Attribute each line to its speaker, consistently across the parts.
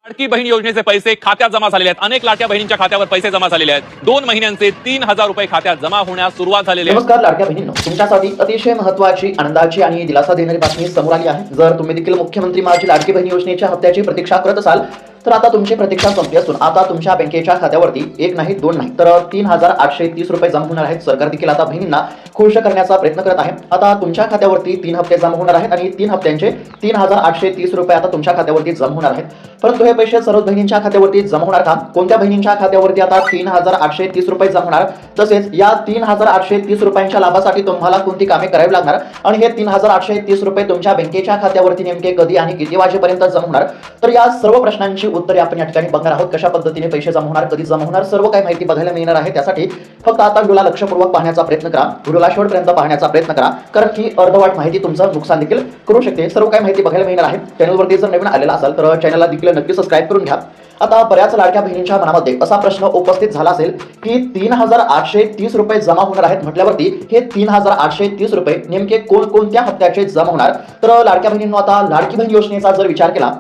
Speaker 1: लाडकी बहीण योजनेचे पैसे खात्यात जमा झालेले आहेत. अनेक लाडक्या बहिणींच्या खात्यावर पैसे जमा झालेले आहेत. 2 महिन्यांचे 3000 रुपये खात्यात जमा होण्यास सुरुवात झालेली आहे.
Speaker 2: नमस्कार लाडक्या बहिणींनो, तुमच्यासाठी अतिशय महत्त्वाची, आनंदाची आणि दिलासा देणारी बातमी समोर आली आहे. जर तुम्ही देखील मुख्यमंत्री माझी लाडकी बहीण योजनेच्या हप्त्याची प्रतीक्षा करत असाल तर आता तुमची प्रतीक्षा संपली असून आता तुमच्या बँकेच्या खात्यावरती एक नाही दोन नाही तर 3830 रुपये जमा होणार आहेत. सरकार देखील आता बहिणींना खुश करण्याचा प्रयत्न करत आहे. आता तुमच्या खात्यावरती 3 हप्ते जमा होणार आहेत आणि 3 हप्त्यांचे 3830 रुपये आता तुमच्या खात्यावरती जमा होणार आहेत. परंतु हे पैसे सर्व बहिणींच्या खात्यावरती जमा होणार का? कोणत्या बहिणींच्या खात्यावरती आता 3830 रुपये जमा होणार? तसेच या 3830 रुपयांच्या लाभासाठी तुम्हाला कोणती कामे करावी लागणार आणि हे 3830 रुपये तुमच्या बँकेच्या खात्यावरती नेमके कधी आणि किती वाजेपर्यंत जमा होणार? तर या सर्व प्रश्नांची उत्तरे आपण या ठिकाणी बघणार आहोत. कशा पद्धतीने पैसे जमा होणार, कधी जमा होणार, सर्व काही माहिती बघायला मिळणार आहे. त्यासाठी फक्त आता व्हिडिओला लक्षपूर्वक पाहण्याचा प्रयत्न करा, व्हिडिओला शेवटपर्यंत पाहण्याचा प्रयत्न करा, कारण की अर्धवट माहिती तुमचं नुकसान देखील करू शकते. सर्व काही माहिती बघायला मिळणार आहे. चॅनलवरती जर नवीन आलेला असाल तर चॅनलला देखील नक्की सबस्क्राईब करून घ्या. आता बऱ्याच लाडक्या बहिणींच्या मनामध्ये असा प्रश्न उपस्थित झाला असेल की 3830 रुपये जमा होणार आहेत म्हटल्यावरती हे 3830 रुपये नेमके कोणकोणत्या हप्त्याचे जमा होणार? तर लाडक्या बहिणींनो, आता लाडकी बहीण योजनेचा जर विचार केला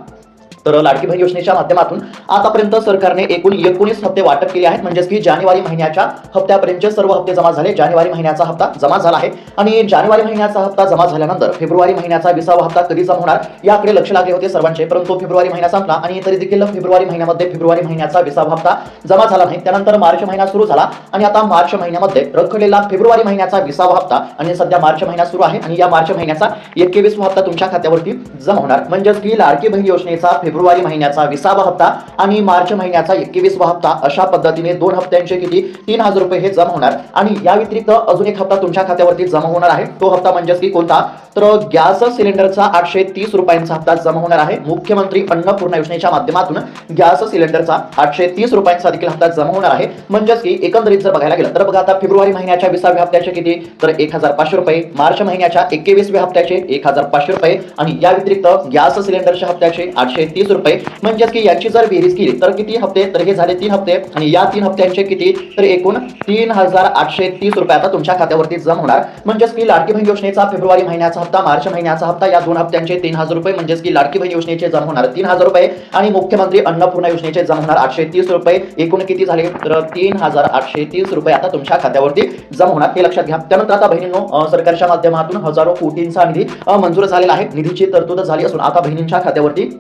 Speaker 2: तर लाडकी बहीण योजनेच्या माध्यमातून आतापर्यंत सरकारने एकूण 19 हप्ते वाटप केले आहेत. म्हणजेच की जानेवारी महिन्याच्या हप्त्यापर्यंतचे सर्व हप्ते जमा झाले. जानेवारी महिन्याचा हप्ता जमा झाला आहे आणि जानेवारी महिन्याचा हप्ता जमा झाल्यानंतर फेब्रुवारी महिन्याचा 20वा हप्ता कधी जमा होणार याकडे लक्ष लागले होते सर्वांचे. परंतु फेब्रुवारी महिना संपला आणि तरी देखील फेब्रुवारी महिन्यामध्ये फेब्रुवारी महिन्याचा 20वा हप्ता जमा झाला नाही. त्यानंतर मार्च महिना सुरू झाला आणि आता मार्च महिन्यामध्ये रखडलेला फेब्रुवारी महिन्याचा 20वा हप्ता आणि सध्या मार्च महिना सुरू आहे आणि या मार्च महिन्याचा 21वा हप्ता तुमच्या खात्यावरती जमा होणार. म्हणजेच की लाडकी बहीण योजनेचा फेब्रुवारी महिन्याचा 20वा हप्ता आणि मार्च महिन्याचा 21वा हप्ता अशा पद्धतीने 2 हप्त्यांचे किती 3000 रुपये हे जमा होणार. आणि या व्यतिरिक्त अजून एक हप्ता तुमच्या खात्यावरती जमा होणार आहे. तो हप्ता म्हणजेच की कोणता? तर गॅस सिलेंडरचा 830 रुपयांचा हप्ता जमा होणार आहे. मुख्यमंत्री अन्नपूर्णा योजनेच्या माध्यमातून गॅस सिलेंडरचा 830 रुपयांचा देखील हप्ता जमा होणार आहे. म्हणजेच की एकंदरीत जर बघायला गेलं तर बघा, आता फेब्रुवारी महिन्याच्या 20व्या हप्त्याचे किती तर 1500 रुपये, मार्च महिन्याच्या 21व्या हप्त्याचे 1500 रुपये आणि या व्यतिरिक्त गॅस सिलेंडरच्या हप्त्याचे 830 रुपये. म्हणजेच की याची जर बेरीज केली तर किती हप्ते? तर हे झाले 3 हप्ते आणि या 3 हप्त्यांचे किती तर एकूण 3830 रुपये आता तुमच्या खात्यावरती जमा होणार. म्हणजेच की लाडकी बहीण योजनेचा फेब्रुवारी महिन्याचा हप्ता, मार्च महिन्याचा हप्ता या 2 हप्त्यांचे 3000 रुपये. म्हणजेच की लाडकी बहीण योजनेचे जमा होणार 3000 रुपये आणि मुख्यमंत्री अन्नपूर्णा योजनेचे जमा होणार 830 रुपये. एकूण किती झाले तर 3830 रुपये आता तुमच्या खात्यावरती जमा होणार, हे लक्षात घ्या. त्यानंतर आता बहिणींनो, सरकारच्या माध्यमातून हजारो कोटींचा निधी मंजूर झालेला आहे. निधीची तरतूद झाली असून आता बहिणींच्या खात्यावरती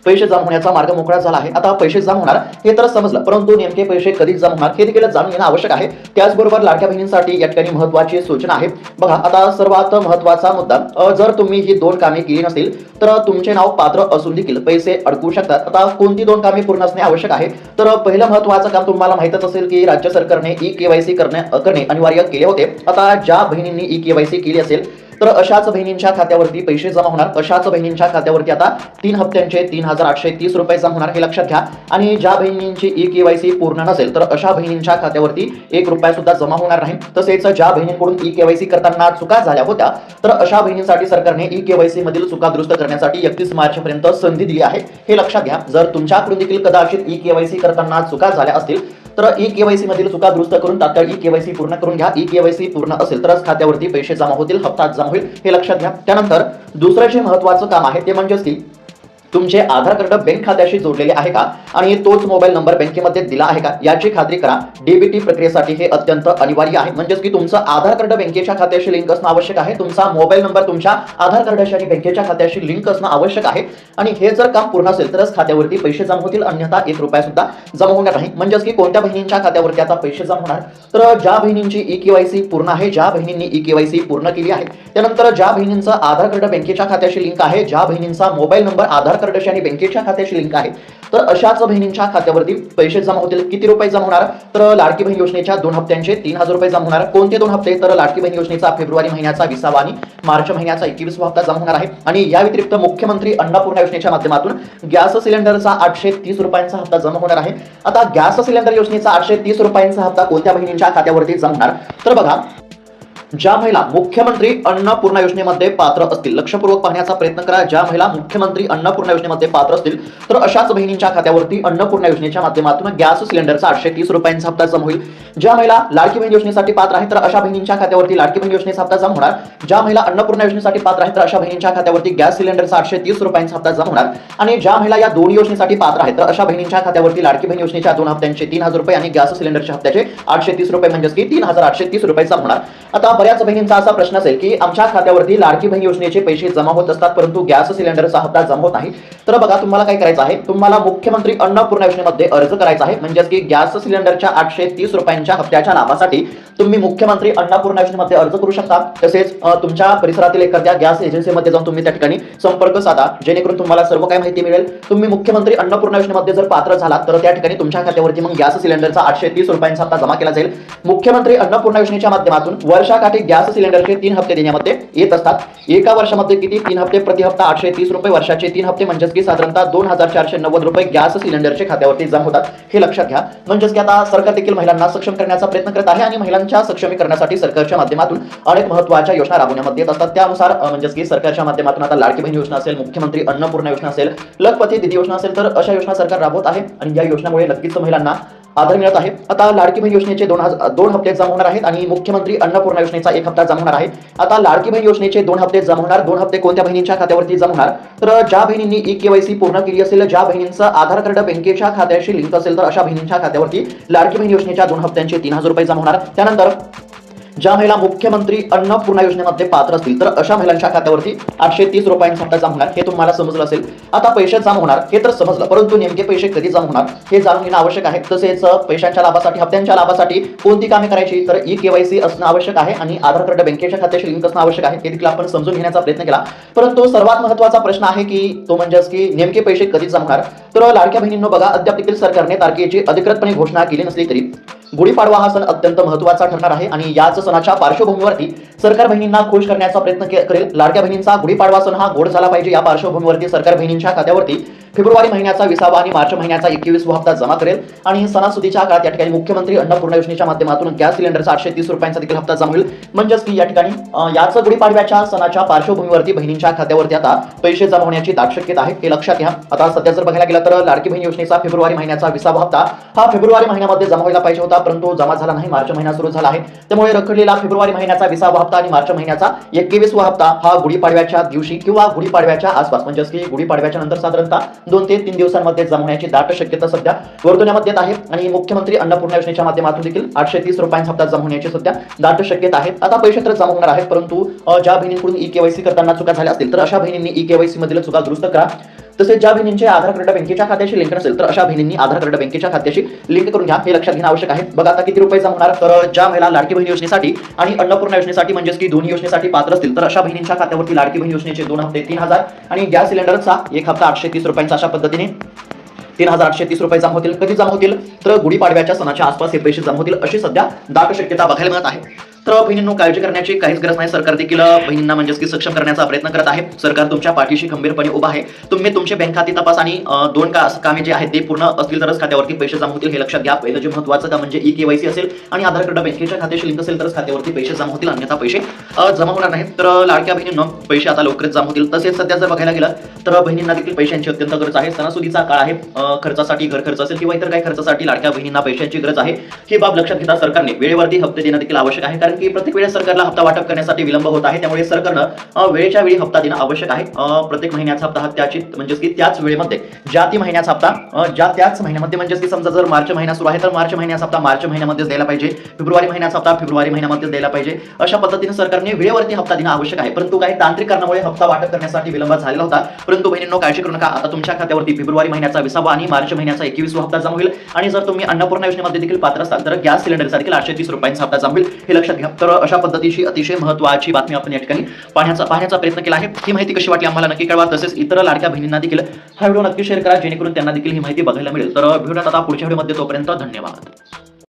Speaker 2: पैसे जमा होण्याचा मार्ग मोकळा झाला आहे. आता पैसे जमा होणार हे तर समजलं, परंतु नेमके पैसे कधी जमा होणार हे देखील जाणून घेणं आवश्यक आहे. त्याचबरोबर लाडक्या बहिणींसाठी या ठिकाणी महत्त्वाची सूचना आहे. बघा, आता सर्वात महत्त्वाचा मुद्दा, जर तुम्ही ही 2 कामे केली नसतील तर तुमचे नाव पात्र असून देखील पैसे अडकू शकतात. आता कोणती 2 कामे पूर्ण असणे आवश्यक आहे? तर पहिलं महत्त्वाचं काम तुम्हाला माहितच असेल की राज्य सरकारने ई-केवायसी करणे अनिवार्य केले होते. आता ज्या बहिणींनी ई-केवायसी केली असेल तर अशाच बहिणींच्या खात्यावरती पैसे जमा होणार. अशाच बहिणींच्या खात्यावरती आता 3 हप्त्यांचे 3830 रुपये जमा होणार, हे लक्षात घ्या. आणि ज्या बहिणींची ई-केवायसी पूर्ण नसेल तर अशा बहिणींच्या खात्यावरती 1 रुपया सुद्धा जमा होणार नाही. तसेच ज्या बहिणींकडून ई-केवायसी करताना चुका झाल्या होत्या तर अशा बहिणींसाठी सरकारने ई-केवायसी मधील चुका दुरुस्त करण्यासाठी 31 मार्च पर्यंत संधी दिली आहे, हे लक्षात घ्या. जर तुमच्याकडून देखील कदाचित ई-केवायसी करताना चुका झाल्या असतील तर ई-केवायसी मधील चुका दुरुस्त करून तात्काळ ई-केवायसी पूर्ण करून घ्या. ई-केवायसी पूर्ण असेल तरच खात्यावरती पैसे जमा होतील, हप्ता जमा होईल, हे लक्षात घ्या. त्यानंतर दुसरं जे महत्त्वाचं काम आहे ते म्हणजेच की तुमचे आधार कार्ड बँक खात्याशी जोडलेले आहे का आणि तोच मोबाईल नंबर बँकेमध्ये दिला आहे का याची खात्री करा. डीबीटी प्रक्रियेसाठी हे अत्यंत अनिवार्य आहे. म्हणजेच की तुमचं आधार कार्ड बँकेच्या खात्याशी लिंक असणं आवश्यक आहे. तुमचा मोबाईल नंबर तुमच्या आधार कार्डाशी आणि बँकेच्या खात्याशी लिंक असणं आवश्यक आहे आणि हे जर काम पूर्ण असेल तरच खात्यावरती पैसे जमा होतील, अन्यथा 1 रुपया सुद्धा जमा होणार नाही. म्हणजेच की कोणत्या बहिणींच्या खात्यावरती आता पैसे जमा होणार? तर ज्या बहिणींची ई-केवायसी पूर्ण आहे, ज्या बहिणींनी ई-केवायसी पूर्ण केली आहे, त्यानंतर ज्या बहिणींचं आधार कार्ड बँकेच्या खात्याशी लिंक आहे, ज्या बहिणींचा मोबाईल नंबर आधार कार्डाशी आणि बँकेच्या खात्याशी लिंक आहे, तर अशाच बहिणींच्या खात्यावरती पैसे जमा होतील. किती रुपये जमा होणार? तर लाडकी बहीण योजनेच्या 2 हप्त्यांचे 3000 रुपये जमा होणार. कोणते 2 हप्ते? तर लाडकी बहीण योजनेचा फेब्रुवारी महिन्याचा 20वा आणि मार्च महिन्याचा 21वा हप्ता जमा होणार आहे. आणि या व्यतिरिक्त मुख्यमंत्री अन्नपूर्णा योजनेच्या माध्यमातून गॅस सिलेंडरचा 830 रुपयांचा हप्ता जमा होणार आहे. आता गॅस सिलेंडर योजनेचा 830 रुपयांचा हप्ता कोणत्या बहिणींच्या खात्यावरती जमा होणार? तर बघा, ज्या महिला मुख्यमंत्री अन्नपूर्णा योजनेमध्ये पात्र असतील, लक्षपूर्वक पाहण्याचा प्रयत्न करा. ज्या महिला मुख्यमंत्री अन्नपूर्णा योजनेमध्ये पात्र असतील तर अशाच बहिणींच्या खात्यावरती अन्नपूर्णा योजनेच्या माध्यमातून गॅस सिलेंडरचा 830 रुपयांचा हप्ता जमा होईल. ज्या महिला लाडकी बहीण योजनेसाठी पात्र आहेत तर अशा बहिणींच्या खात्यावरती लाडकी बहीण योजनेचा हप्ता जमा होणार. ज्या महिला अन्नपूर्णा योजनेसाठी पात्र आहेत तर अशा बहिणींच्या खात्यावरती गॅस सिलेंडरचा 830 रुपयांचा हप्ता जमा होणार. आणि ज्या महिला या दोन्ही योजनेसाठी पात्र आहेत तर अशा बहिणींच्या खात्यावरती लाडकी बहीण योजनेच्या 2 हप्त्यांचे 3000 रुपये आणि गॅस सिलेंडरच्या हप्त्याचे 830 रुपये म्हणजेच की 3830 रुपये जमा होणार. आता बऱ्याच बहिणींचा असा प्रश्न असेल की आमच्या खात्यावरती लाडकी बहीण योजनेचे पैसे जमा होत असतात परंतु गॅस सिलेंडरचा हप्ता जमा होत नाही. तर बघा, तुम्हाला काय करायचं आहे, तुम्हाला मुख्यमंत्री अन्नपूर्णा योजनेमध्ये अर्ज करायचा आहे. म्हणजेच की गॅस सिलेंडरच्या 830 रुपयांच्या हप्त्याच्या लाभासाठी तुम्ही मुख्यमंत्री अन्नपूर्णा योजनेमध्ये अर्ज करू शकता. तसेच तुमच्या परिसरातील एखाद्या गॅस एजन्सीमध्ये जाऊन तुम्ही त्या ठिकाणी संपर्क साधा, जेणेकरून तुम्हाला सर्व काही माहिती मिळेल. तुम्ही मुख्यमंत्री अन्नपूर्णा योजनेमध्ये जर पात्र झालात तर त्या ठिकाणी तुमच्या खात्यावरती मग गॅस सिलेंडरचा 830 रुपयांचा हप्ता जमा केला जाईल. मुख्यमंत्री अन्नपूर्णा योजनेच्या माध्यमातून वर्षाकाठी गॅस सिलेंडरचे 3 हप्ते देण्यामध्ये येत असतात. एका वर्षामध्ये किती 3 हप्ते, प्रति हप्ता 830 रुपये, वर्षाचे 3 हप्ते म्हणजेच की साधारणतः 2490 रुपये गॅस सिलेंडरचे खात्यावरती जमा होतात. हे लक्षात घ्या. म्हणजेच की आता सरकार देखील महिलांना सक्षम करण्याचा प्रयत्न करत आहे आणि महिलांच्या सक्षमीकरणासाठी सरकारच्या माध्यमातून अनेक महत्त्वाच्या योजना राबवण्यामध्ये येत असतात. त्यानुसार म्हणजेच की सरकारच्या माध्यमातून आता लाडकी बहीण योजना असेल, मुख्यमंत्री अन्नपूर्णा योजना असेल, लखपती दीदी योजना असेल, तर अशा योजना सरकार राबवत आहे आणि या योजनामुळे नक्कीच महिलांना आधार मिळत आहे. आता लाडकी बहीण योजनेचे 2 हप्ते जमा होणार आहेत आणि मुख्यमंत्री अन्नपूर्णा योजनेचा 1 हप्ता जमा होणार आहे. आता लाडकी बहीण योजनेचे 2 हप्ते जमा होणार. 2 हप्ते कोणत्या बहिणींच्या खात्यावरती जमा होणार, तर ज्या बहिणींनी ई-केवायसी पूर्ण केली असेल, ज्या बहिणींचं आधार कार्ड बँकेच्या खात्याशी लिंक असेल तर अशा बहिणींच्या खात्यावरती लाडकी बहीण योजनेच्या 2 हप्त्यांचे 3000 रुपये जमा होणार. त्यानंतर ज्या महिला मुख्यमंत्री अन्नपूर्णा योजनेमध्ये पात्र असतील तर अशा महिलांच्या खात्यावरती 830 रुपयांचा हप्ता जमा होणार. हे तुम्हाला समजलं असेल. आता पैसे जमा होणार हे तर समजलं, परंतु नेमके पैसे कधी जमा होणार हे जाणून घेणं आवश्यक आहे. तसेच पैशांच्या लाभासाठी, हप्त्यांच्या लाभासाठी कोणती कामे करायची, तर ई-केवायसी असणं आवश्यक आहे आणि आधार कार्ड बँकेच्या खात्याशी लिंक असणं आवश्यक आहे. हे देखील आपण समजून घेण्याचा प्रयत्न केला. परंतु सर्वात महत्त्वाचा प्रश्न आहे की तो म्हणजेच की नेमके पैसे कधी जमा होणार. तर लाडक्या बहिणींनो बघा, अद्याप देखील सरकारने तारखेची अधिकृतपणे घोषणा केली नसली तरी गुढीपाडवा हा सण अत्यंत महत्त्वाचा ठरणार आहे आणि याच सणाच्या पार्श्वभूमीवरती सरकार बहिणींना खुश करण्याचा प्रयत्न करेल. लाडक्या बहिणींचा गुढीपाडवा सण हा गोड झाला पाहिजे या पार्श्वभूमीवरती सरकार बहिणींच्या खात्यावरती फेब्रुवारी महिन्याचा 20 आणि मार्च महिन्याचा 21 हप्ता जमा करेल. आणि सणासुदीच्या काळात या ठिकाणी मुख्यमंत्री अन्नपूर्णा योजनेच्या माध्यमातून गॅस सिलेंडरचा 830 रुपयांचा देखील हप्ता जमा होईल. म्हणजेच की या ठिकाणी याच गुढीपाडव्याच्या सणाच्या पार्श्वभूमीवरती बहिणींच्या खात्यावरती आता पैसे जमा होण्याची दाट शक्यता आहे. हे लक्षात घ्या. आता सध्या जर बघायला गेलं तर लाडकी बहीण योजनेचा फेब्रुवारी महिन्याचा 20 हप्ता हा फेब्रुवारी महिन्यामध्ये जमा व्हायला पाहिजे होता, परंतु जमा झाला नाही. मार्च महिना सुरू झाला आहे, त्यामुळे रखडलेला फेब्रुवारी महिन्याचा 20 हप्ता आणि मार्च महिन्याचा 21 हप्ता हा गुढीपाडव्याच्या दिवशी किंवा गुढीपाडव्याच्या आसपास म्हणजेच की गुढीपाडव्याच्या नंतर साधारणतः 2 ते 3 दिवसांमध्ये जमा होण्याची दाट शक्यता सध्या वर्तवण्यामध्ये येत आहे. आणि मुख्यमंत्री अन्नपूर्णा योजनेच्या माध्यमातून देखील 830 रुपयांचा हप्ता जमा होण्याची सध्या दाट शक्यता आहे. आता पैसे तर जमा होणार आहेत, परंतु ज्या बहिणींकडून ई-केवायसी करताना चुका झाल्या असतील तर अशा बहिणींनी ई-केवायसी मधील चुका दुरुस्त करा. तसेच ज्या बहिणींचे आधार कार्ड बँकेच्या खात्याशी लिंक नसेल तर अशा बहिणींनी आधार कार्ड बँकेच्या खात्याशी लिंक करून घ्या. हे लक्षात घेणं आवश्यक आहे. बघा आता किती रुपये जमा होणार, तर ज्या महिला लाडकी बहीण योजनेसाठी आणि अन्नपूर्णा योजनेसाठी म्हणजेच की दोन्ही योजनेसाठी पात्र असतील तर अशा बहिणींच्या खात्यावरती लाडकी बहीण योजनेचे 2 हप्ते 3000 आणि गॅस सिलेंडरचा 1 हप्ता 830 रुपयांचा अशा पद्धतीने 3830 रुपये जमा होतील. कधी जमा होतील, तर गुढीपाडव्याच्या सणाच्या आसपास हे पैसे जमा होतील अशी सध्या दाट शक्यता बघायला मिळत आहे. तर बहिणींनो, काळजी करण्याची काहीच गरज नाही. सरकार देखील बहिणींना म्हणजेच की सक्षम करण्याचा प्रयत्न करत आहे. सरकार तुमच्या पाठीशी खंबीरपणे उभा आहे. तुम्ही तुमचे बँक खाते तपास आणि 2 कामे जे आहेत ते पूर्ण असतील तरच खात्यावरती पैसे जमा होतील. हे लक्षात घ्या. पहिलं जे महत्त्वाचं काम म्हणजे ई-केवायसी असेल आणि आधार कार्ड बँकेच्या खात्याशी लिंक असेल तरच खात्यावरती पैसे जमा होतील, अन्यथा पैसे जमा होणार नाहीत. तर लाडक्या बहिणींनो, पैसे आता लवकरच जमा होतील. तसेच सध्या जर बघायला गेलं तर बहिणींना देखील पैशांची अत्यंत गरज आहे. सणासुदीचा काळ आहे. खर्चासाठी, घर खर्च असेल किंवा इतर काही खर्चासाठी लाडक्या बहिणींना पैशांची गरज आहे. ही बाब लक्षात घेता सरकारने वेळेवरती हप्ते देणं देखील आवश्यक आहे, कारण की प्रत्येक वेळेस सरकारला हप्ता वाटप करण्यासाठी विलंब होत आहे. त्यामुळे सरकारनं वेळेच्या वेळी हप्ता देणं आवश्यक आहे. प्रत्येक महिन्याचा हप्ता हा त्याची म्हणजेच की त्याच वेळेमध्ये ज्या ती महिन्याचा हप्ता त्याच महिन्यामध्ये म्हणजेच की समजा जर मार्च महिना सुरू आहे तर मार्च महिन्याचा हप्ता मार्च महिन्यामध्येच द्यायला पाहिजे, फेब्रुवारी महिन्याचा हप्ता फेब्रुवारी महिन्यामध्येच द्यायला पाहिजे. अशा पद्धतीने सरकारने वेळेवरती हप्ता देणं आवश्यक आहे. परंतु काही तांत्रिक कारणामुळे हप्ता वाटप करण्यासाठी विलंब झालेला होता. परंतु बहिणींनो, काळजी करू नका. आता तुमच्या खात्यावरती फेब्रुवारी महिन्याचा 20 आणि मार्च महिन्याचा 21 हप्ता जमा होईल. आणि जर तुम्ही अन्नपूर्णा योजनेमध्ये देखील पात्र असाल तर गॅस सिलेंडरचा देखील 830 रुपयांचा हप्ता जमा होईल. हे लक्षात घ्या. तर अशा पद्धतीची अतिशय महत्त्वाची बातमी आपण या ठिकाणी पाहण्याचा प्रयत्न केला आहे. ही माहिती कशी वाटली आम्हाला नक्की कळवा. तसेच इतर लाडक्या बहिणींना देखील हा व्हिडिओ नक्की शेअर करा, जेणेकरून त्यांना देखील ही माहिती बघायला मिळेल. तर भेटूयात आता पुढच्या व्हिडिओमध्ये. तोपर्यंत धन्यवाद.